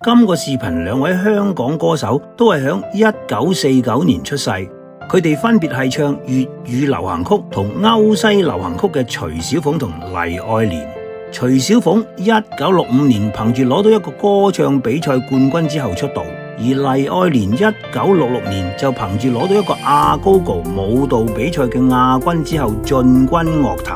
今個視頻兩位香港歌手都係響1949年出世，佢哋分別係唱粵語流行曲同歐西流行曲嘅徐小鳳同黎愛蓮。徐小鳳1965年憑住攞到一個歌唱比賽冠軍之後出道，而黎愛蓮1966年就憑住攞到一個亞高高舞蹈比賽嘅亞軍之後進軍樂壇。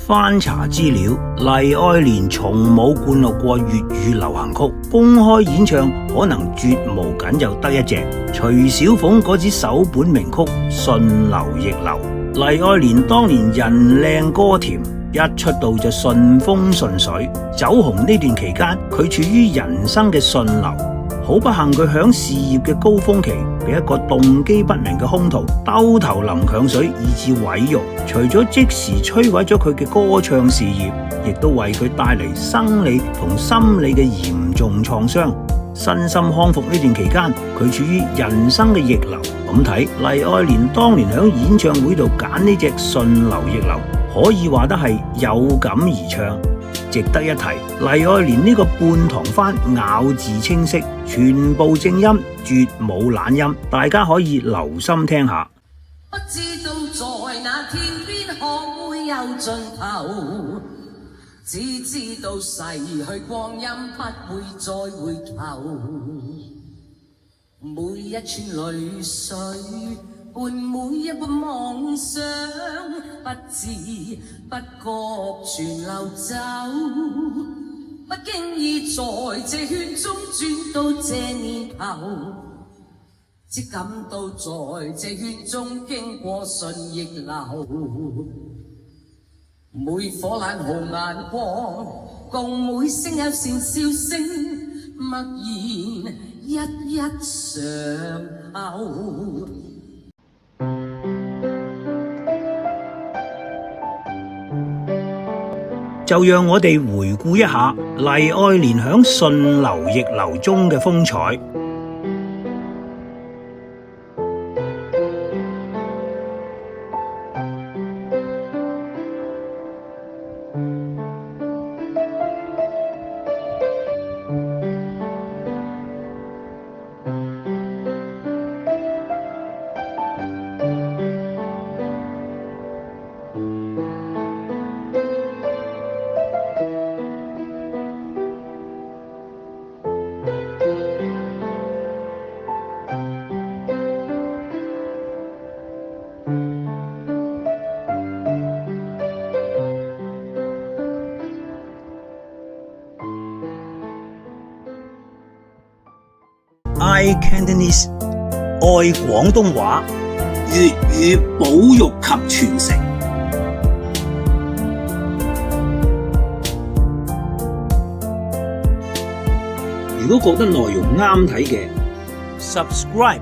翻查資料，黎愛蓮從冇灌錄過粵語流行曲，公開演唱可能絕無僅有得一隻。徐小鳳嗰支首本名曲《順流逆流》，黎愛蓮當年人靚歌甜，一出道就順風順水，走紅呢段期間佢處於人生嘅順流。好不幸佢響事業嘅高峰期俾一個動機不明嘅兇徒兜頭淋鏹水，以致毀容。除咗即時摧毀咗佢嘅歌唱事業，亦都為佢帶嚟生理同心理嘅嚴重創傷。身心康復呢段期間，佢處於人生嘅逆流。咁睇，黎愛蓮當年響演唱會度揀呢隻順流逆流，可以話得係有感而唱。值得一提，黎愛蓮呢個半唐番咬字清晰，全部正音，絕冇懶音，大家可以留心聽下。不知道在那天邊可會有盡頭，只知道逝去光陰不會再回頭，每一串淚水伴每一個夢想，不知不覺全流走，不經意在這圈中轉到這年頭，只感到在這圈中經過順逆流，每顆冷酷眼光共每聲有善笑聲，默然一一上口。就讓我哋回顧一下黎愛蓮響順流逆流中嘅風采。iCantonese 愛廣東話，粵語保育及傳承。如果覺得內容啱睇嘅 ，subscribe